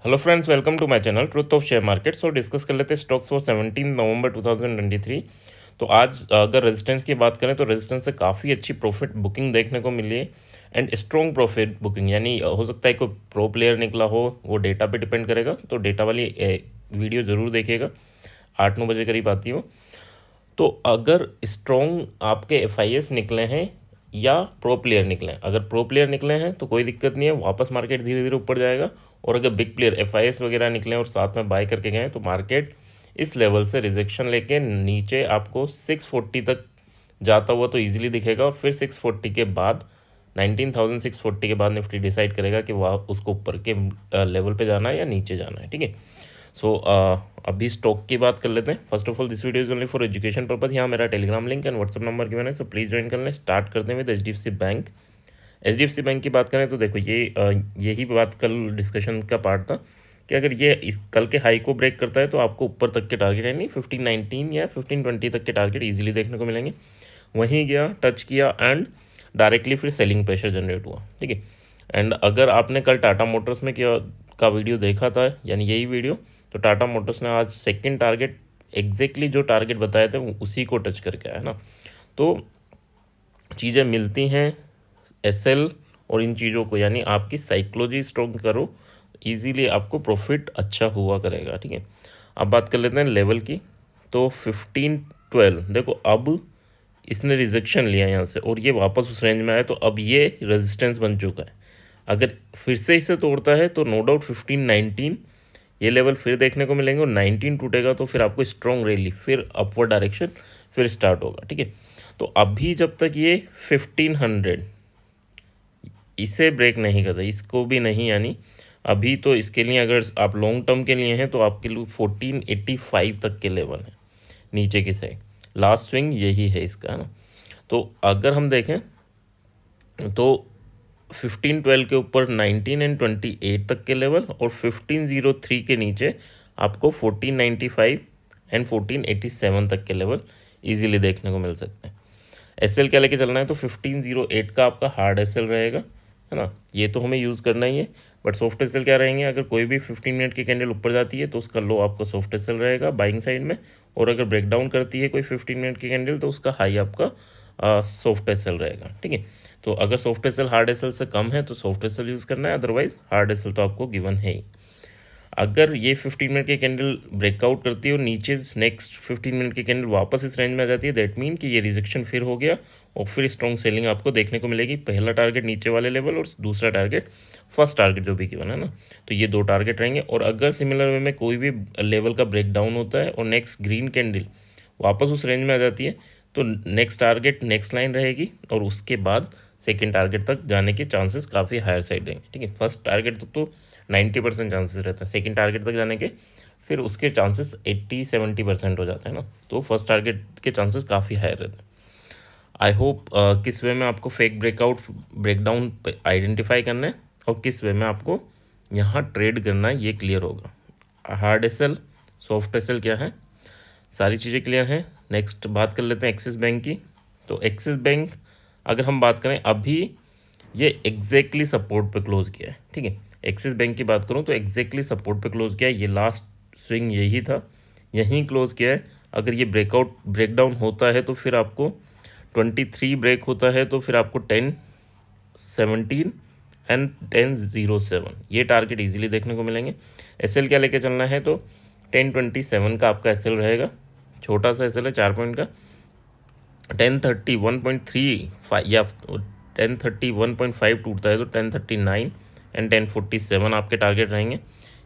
Hello friends, welcome to my channel truth of share market. So discuss कर लेते हैं stocks for 17 नवंबर 2023। तो आज अगर रेजिस्टेंस की बात करें तो रेजिस्टेंस से काफ़ी अच्छी प्रॉफिट बुकिंग देखने को मिली है एंड स्ट्रॉन्ग प्रॉफिट बुकिंग, यानी हो सकता है कोई प्रो प्लेयर निकला हो, वो डेटा पे डिपेंड करेगा। तो डेटा वाली वीडियो ज़रूर देखिएगा, 8-9 बजे करीब आती हो। तो अगर स्ट्रॉन्ग आपके एफ निकले हैं या प्रो प्लेयर निकले हैं, अगर प्रो प्लेयर निकले हैं तो कोई दिक्कत नहीं है, वापस मार्केट धीरे धीरे ऊपर जाएगा। और अगर बिग प्लेयर एफ वगैरह निकले और साथ में बाय करके गए तो मार्केट इस लेवल से रिजेक्शन लेके नीचे आपको 640 तक जाता हुआ तो ईजिली दिखेगा। और फिर 640 के बाद 19,640 के बाद निफ्टी डिसाइड करेगा कि वह उसको ऊपर के लेवल पे जाना है या नीचे जाना है। ठीक है। सो अभी स्टॉक की बात कर लेते हैं। First of all this video is only for education purpose. यहाँ मेरा telegram link and WhatsApp number given है, सो प्लीज़ ज्वाइन कर लें। स्टार्ट करते हैं with HDFC bank. HDFC bank की बात करें तो देखो यही बात कल डिस्कशन का पार्ट था कि अगर ये इस कल के हाई को ब्रेक करता है तो आपको ऊपर तक के टारगेट यानी 1519 या 1520 तक के टारगेट इजीली देखने को मिलेंगे। वहीं गया, टच किया एंड डायरेक्टली फिर सेलिंग प्रेशर जनरेट हुआ। ठीक है। एंड अगर आपने कल टाटा मोटर्स में क्या का वीडियो देखा था, यानी यही वीडियो, तो टाटा मोटर्स ने आज सेकंड टारगेट एग्जैक्टली जो टारगेट बताए थे उसी को टच करके आया ना। तो चीज़ें मिलती हैं एसएल और इन चीज़ों को, यानी आपकी साइकोलॉजी स्ट्रॉन्ग करो, इजीली आपको प्रॉफिट अच्छा हुआ करेगा। ठीक है। अब बात कर लेते हैं लेवल की। तो 15-12 देखो, अब इसने रिजेक्शन लिया यहाँ से और ये वापस उस रेंज में आया, तो अब ये रेजिस्टेंस बन चुका है। अगर फिर से इसे तोड़ता है तो नो डाउट 15-19 ये लेवल फिर देखने को मिलेंगे, और 19 टूटेगा तो फिर आपको स्ट्रॉन्ग रैली, फिर अपवर्ड डायरेक्शन फिर स्टार्ट होगा। ठीक है। तो अभी जब तक ये 1500 इसे ब्रेक नहीं करता, इसको भी नहीं, यानी अभी तो इसके लिए अगर आप लॉन्ग टर्म के लिए हैं तो आपके लिए 1485 तक के लेवल है नीचे की साइड। लास्ट स्विंग यही है इसका, है ना। तो अगर हम देखें तो 15-12 के ऊपर 19 एंड 28 तक के लेवल, और 1503 के नीचे आपको 1495 एंड 1487 तक के लेवल इजीली देखने को मिल सकते हैं। एसएल क्या लेके चलना है तो 1508 का आपका हार्ड एसएल रहेगा, है ना। ये तो हमें यूज़ करना ही है, बट सॉफ्ट एसएल क्या रहेंगे, अगर कोई भी 15 मिनट की कैंडल ऊपर जाती है तो उसका लो आपका सॉफ्ट एसएल रहेगा बाइंग साइड में, और अगर ब्रेक डाउन करती है कोई 15 मिनट की कैंडल तो उसका हाई आपका सॉफ्ट एसएल रहेगा। ठीक है। तो अगर सॉफ्ट एसएल हार्ड एसएल से कम है तो सॉफ्ट एसएल यूज़ करना है, अदरवाइज हार्ड एसएल तो आपको गिवन है ही। अगर ये 15 मिनट की कैंडल ब्रेकआउट करती है और नीचे नेक्स्ट 15 मिनट की कैंडल वापस इस रेंज में आ जाती है, दैट मीन कि ये रिजेक्शन फिर हो गया और फिर स्ट्रॉन्ग सेलिंग आपको देखने को मिलेगी। पहला टारगेट नीचे वाले लेवल और दूसरा टारगेट फर्स्ट टारगेट जो भी गिवन है ना, तो ये दो टारगेट रहेंगे। और अगर सिमिलर वे में कोई भी लेवल का ब्रेकडाउन होता है और नेक्स्ट ग्रीन कैंडल वापस उस रेंज में आ जाती है तो नेक्स्ट टारगेट नेक्स्ट लाइन रहेगी, और उसके बाद सेकेंड टारगेट तक जाने के चांसेस काफ़ी हायर साइड रहेंगे। ठीक है। फर्स्ट टारगेट तक तो 90% चांसेस रहता है, सेकेंड टारगेट तक जाने के फिर उसके चांसेस 80-70% हो जाते हैं ना। तो फर्स्ट टारगेट के चांसेस काफ़ी हायर रहते हैं। आई होप किस वे में आपको फेक ब्रेकआउट ब्रेकडाउन आइडेंटिफाई करना है और किस वे में आपको यहाँ ट्रेड करना है, ये क्लियर होगा। हार्ड एसएल सॉफ्ट एसएल क्या है, सारी चीज़ें क्लियर हैं। नेक्स्ट बात कर लेते हैं एक्सिस बैंक की। तो एक्सिस बैंक अगर हम बात करें, अभी ये एग्जैक्टली सपोर्ट पे क्लोज किया है। ठीक है। एक्सिस बैंक की बात करूं तो एग्जैक्टली सपोर्ट पे क्लोज किया है, ये लास्ट स्विंग यही था, यहीं क्लोज किया है। अगर ये ब्रेकडाउन होता है तो फिर आपको 23 ब्रेक होता है तो फिर आपको 10-17 एंड 10-07 ये टारगेट इजीली देखने को मिलेंगे। एसएल क्या लेके चलना है तो 1027 का आपका एसएल रहेगा, छोटा सा एसएल है 4 पॉइंट का। 1031.35 या 1031.5 टूटता है तो 1039 एंड 1047 आपके टारगेट रहेंगे।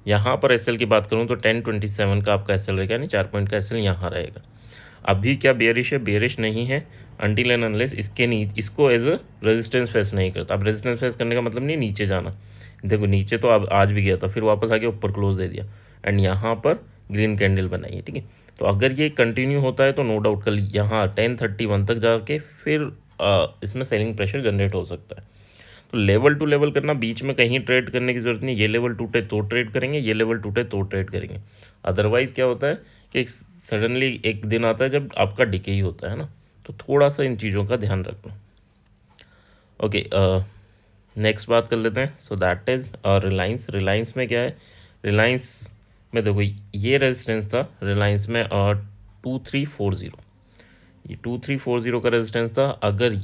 यहाँ पर एसएल की बात करूँ तो 1027 का आपका एसएल रहेगा, यानी 4 पॉइंट का एसएल यहाँ रहेगा। अभी क्या बेयरिश है, बेयरिश नहीं है अनटिल एंड अनलेस इसको एज अ रेजिस्टेंस फेस नहीं करता। अब रेजिस्टेंस फेस करने का मतलब नहीं नीचे जाना, देखो नीचे तो अब आज भी गया था, फिर वापस आके ऊपर क्लोज दे दिया एंड यहाँ पर ग्रीन कैंडल बनाई है। ठीक है। तो अगर ये कंटिन्यू होता है तो नो डाउट कल यहाँ 1031 तक जाके फिर इसमें सेलिंग प्रेशर जनरेट हो सकता है। तो लेवल टू लेवल करना, बीच में कहीं ट्रेड करने की जरूरत नहीं। ये लेवल टूटे तो ट्रेड करेंगे, ये लेवल टूटे तो ट्रेड करेंगे। अदरवाइज क्या होता है कि सडनली एक दिन आता है जब आपका डिके ही होता है ना, तो थोड़ा सा इन चीज़ों का ध्यान रखना। ओके, नेक्स्ट बात कर लेते हैं। So that is Reliance. Reliance में क्या है, रिलायंस में देखो ये रेजिस्टेंस था रिलायंस में 2340, ये 2340 का रेजिस्टेंस था। अगर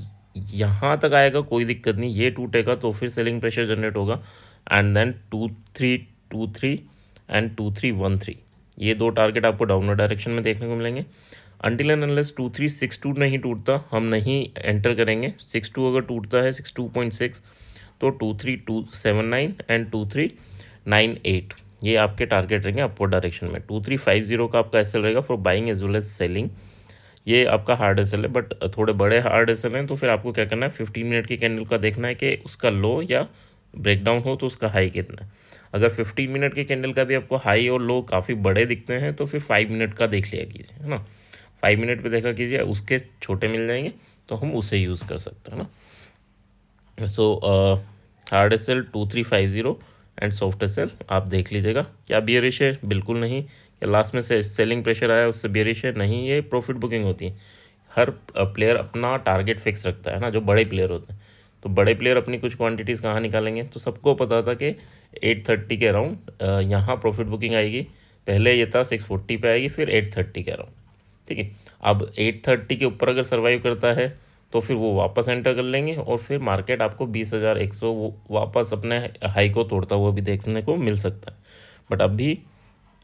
यहाँ तक आएगा कोई दिक्कत नहीं, ये टूटेगा तो फिर सेलिंग प्रेशर जनरेट होगा। एंड देन 2323 एंड 2313, ये दो टारगेट आपको डाउनवर्ड डायरेक्शन में देखने को मिलेंगे। अनटिल एंड अनलेस 2362 नहीं टूटता हम नहीं एंटर करेंगे। 62 अगर टूटता है 62.6 तो 23279 एंड 2398 ये आपके टारगेट रहेंगे अपवर्ड डायरेक्शन में। 2350 का आपका एसएल रहेगा for buying as well as selling, ये आपका हार्ड एसएल है। बट थोड़े बड़े हार्ड एसएल हैं तो फिर आपको क्या करना है, 15 मिनट की कैंडल का देखना है कि उसका लो या ब्रेकडाउन हो तो उसका हाई कितना है। अगर 15 मिनट की कैंडल का भी आपको हाई और लो काफ़ी बड़े दिखते हैं तो फिर 5 मिनट का देख लिया कीजिए, है ना। 5 मिनट पे देखा कीजिए, उसके छोटे मिल जाएंगे तो हम उसे यूज़ कर सकते हैं ना। So hard SL 2350 and soft SL आप देख लीजिएगा। क्या बियरिश है? बिल्कुल नहीं। क्या लास्ट में से सेलिंग प्रेशर आया उससे बियरिश है? नहीं, ये प्रॉफिट बुकिंग होती है। हर प्लेयर अपना टारगेट फिक्स रखता है ना, जो बड़े प्लेयर होते हैं। तो बड़े प्लेयर अपनी कुछ क्वांटिटीज़ कहाँ निकालेंगे, तो सबको पता था कि 830 के अराउंड यहाँ प्रॉफिट बुकिंग आएगी। पहले ये था 640 पे आएगी, फिर 830 के अराउंड, ठीक है। अब 830 के ऊपर अगर सर्वाइव करता है तो फिर वो वापस एंटर कर लेंगे और फिर मार्केट आपको 20,100 वापस अपने हाई को तोड़ता हुआ भी देखने को मिल सकता है। बट अभी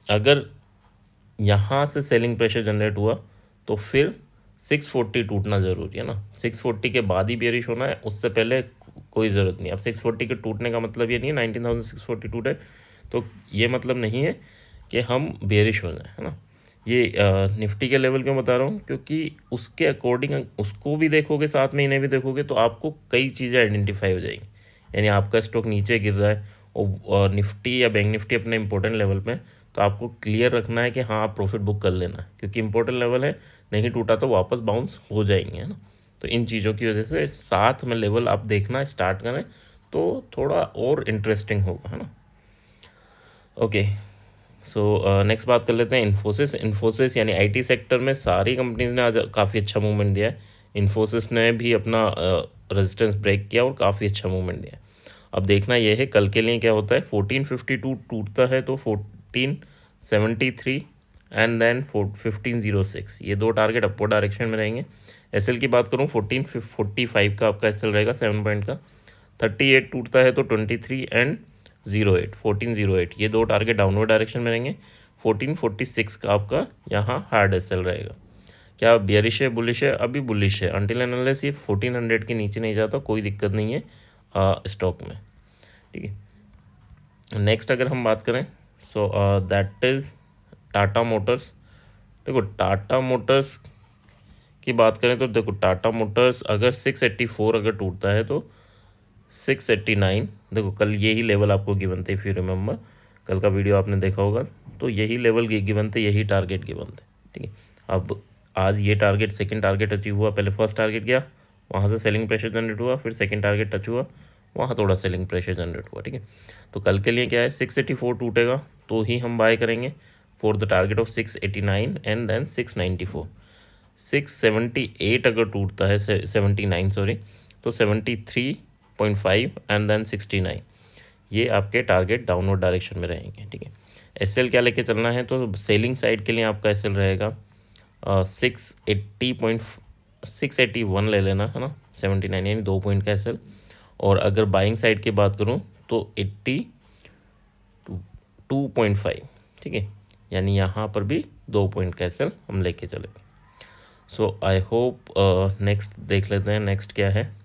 अगर यहाँ से सेलिंग प्रेशर जनरेट हुआ तो फिर 640 टूटना ज़रूरी है ना। 640 के बाद ही बेरिश होना है, उससे पहले कोई ज़रूरत नहीं। अब 640 के टूटने का मतलब ये नहीं है 19,640 टूटे तो ये मतलब नहीं है कि हम बेरिश हो जाए, है ना। ये निफ्टी के लेवल क्यों बता रहा हूँ, क्योंकि उसके अकॉर्डिंग उसको भी देखोगे साथ में इन्हें भी देखोगे तो आपको कई चीज़ें आइडेंटिफाई हो जाएंगी। यानी आपका स्टॉक नीचे गिर रहा है और निफ्टी या बैंक निफ्टी अपने इंपॉर्टेंट लेवल पे, तो आपको क्लियर रखना है कि हाँ आप प्रॉफिट बुक कर लेना है, क्योंकि इंपॉर्टेंट लेवल है, नहीं टूटा तो वापस बाउंस हो जाएंगे, है ना। तो इन चीज़ों की वजह से साथ में लेवल आप देखना स्टार्ट करें तो थोड़ा और इंटरेस्टिंग होगा, है ना। ओके, सो नेक्स्ट बात कर लेते हैं इन्फोसिस। इन्फोसिस यानी आईटी सेक्टर में सारी कंपनीज ने आज काफ़ी अच्छा मूवमेंट दिया है। इन्फोसिस ने भी अपना रेजिस्टेंस ब्रेक किया और काफ़ी अच्छा मूवमेंट दिया। अब देखना यह है कल के लिए क्या होता है। 1452 टूटता है तो 1473 एंड देन 1506, ये दो टारगेट अपवर्ड डायरेक्शन में रहेंगे। एसएल की बात करूँ 1445 का आपका एसएल रहेगा 7 पॉइंट का। 38 टूटता है तो 23 एंड 1408, ये दो टारगेट डाउनवर्ड डायरेक्शन में रहेंगे। 1446 का आपका यहाँ हार्ड एसएल रहेगा। क्या बियरिश है बुलिश है? अभी बुलिश है। अनटिल एंड अनलेस ये 1400 के नीचे नहीं जाता कोई दिक्कत नहीं है स्टॉक में, ठीक है। नेक्स्ट अगर हम बात करें so that is Tata Motors. देखो टाटा मोटर्स की बात करें तो देखो टाटा मोटर्स अगर 684 अगर टूटता है तो 689, देखो कल यही लेवल आपको गिवन थे, इफ़ यू रिमेंबर कल का वीडियो आपने देखा होगा, तो यही लेवल गिवन थे, यही टारगेट गिवन थे, ठीक है। अब आज ये टारगेट सेकंड टारगेट अचीव हुआ। पहले फर्स्ट टारगेट गया, वहाँ से सेलिंग प्रेशर जनरेट हुआ, फिर सेकंड टारगेट टच हुआ, वहाँ थोड़ा सेलिंग प्रेशर जनरेट हुआ, ठीक है। तो कल के लिए क्या है, 684 टूटेगा तो ही हम बाय करेंगे for the target of 689 and then 694। 678 अगर टूटता है 79 सॉरी, तो 73.5 एंड देन 69, ये आपके टारगेट डाउनवर्ड डायरेक्शन में रहेंगे, ठीक है। एसएल क्या लेके चलना है, तो सेलिंग साइड के लिए आपका एसएल रहेगा 681 ले लेना, है ना। 79 यानी 2 पॉइंट का एसएल। और अगर बाइंग साइड की बात करूँ तो 82.5, ठीक है, यानी यहाँ पर भी 2 पॉइंट का एसएल हम लेके चलेंगे। सो आई होप नेक्स्ट देख लेते हैं, नेक्स्ट क्या है।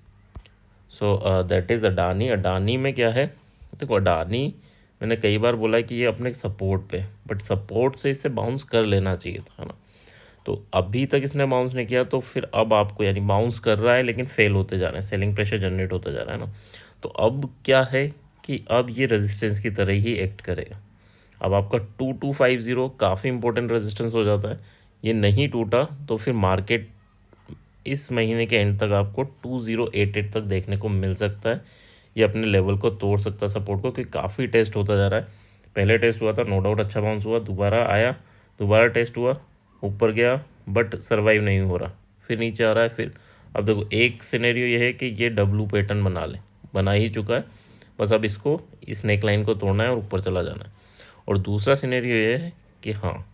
So that is Adani. Adani में क्या है, देखो अडानी मैंने कई बार बोला है कि ये अपने सपोर्ट पे, बट सपोर्ट से इसे बाउंस कर लेना चाहिए था, है ना। तो अभी तक इसने बाउंस नहीं किया तो फिर अब आपको यानी बाउंस कर रहा है लेकिन फेल होते जा रहे हैं, सेलिंग प्रेशर जनरेट होता जा रहा है ना। तो अब क्या है कि अब ये रेजिस्टेंस की तरह ही एक्ट करेगा। अब आपका 2250 काफ़ी इंपॉर्टेंट रेजिस्टेंस हो जाता है, ये नहीं टूटा तो फिर मार्केट इस महीने के एंड तक आपको 2088 तक देखने को मिल सकता है। ये अपने लेवल को तोड़ सकता है सपोर्ट को, क्योंकि काफ़ी टेस्ट होता जा रहा है। पहले टेस्ट हुआ था, नो डाउट अच्छा बाउंस हुआ, दोबारा आया, दोबारा टेस्ट हुआ, ऊपर गया बट सर्वाइव नहीं हो रहा, फिर नीचे आ रहा है। फिर अब देखो एक सिनेरियो ये है कि ये डब्लू पैटर्न बना ही चुका है, बस अब इसको इस नेक लाइन को तोड़ना है और ऊपर चला जाना है। और दूसरा सिनेरियो ये है कि हाँ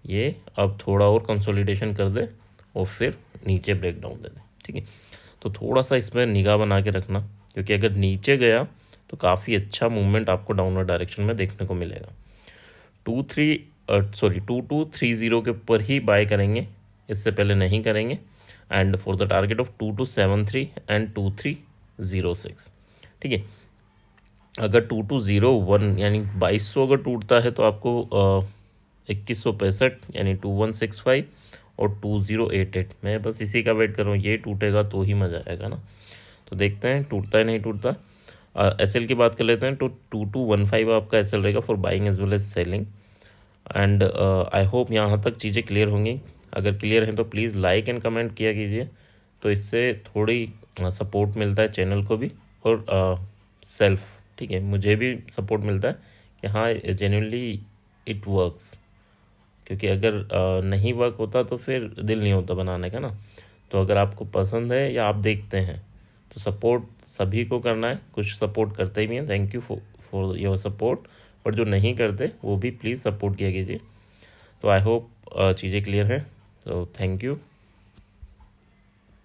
ये अब थोड़ा और कंसोलिडेशन कर दे और फिर नीचे ब्रेक डाउन दे दे, ठीक है। तो थोड़ा सा इसमें निगाह बना के रखना, क्योंकि अगर नीचे गया तो काफ़ी अच्छा मूवमेंट आपको डाउनवर्ड डायरेक्शन में देखने को मिलेगा। 2230 के ऊपर ही बाय करेंगे, इससे पहले नहीं करेंगे। And for the target of 2273 and 2306, ठीक है। अगर 2201 यानी 2200 अगर टूटता है तो आपको 2165 यानी 2165 और 2088, मैं बस इसी का वेट कर रहा हूँ, ये टूटेगा तो ही मज़ा आएगा ना। तो देखते हैं टूटता है नहीं टूटता। एसएल की बात कर लेते हैं तो 2215 आपका एसएल रहेगा for buying as well as selling. And I hope यहाँ तक चीज़ें क्लियर होंगी। अगर क्लियर हैं तो प्लीज़ लाइक एंड कमेंट किया कीजिए, तो इससे थोड़ी सपोर्ट मिलता है चैनल को भी और सेल्फ, ठीक है, मुझे भी सपोर्ट मिलता है कि हाँ जेन्युइनली इट वर्क्स। क्योंकि अगर नहीं वर्क होता तो फिर दिल नहीं होता बनाने का ना। तो अगर आपको पसंद है या आप देखते हैं तो सपोर्ट सभी को करना है, कुछ सपोर्ट करते भी हैं, thank you for your support. But जो नहीं करते वो भी प्लीज़ सपोर्ट किया कीजिए। तो आई होप चीज़ें क्लियर हैं, तो थैंक यू।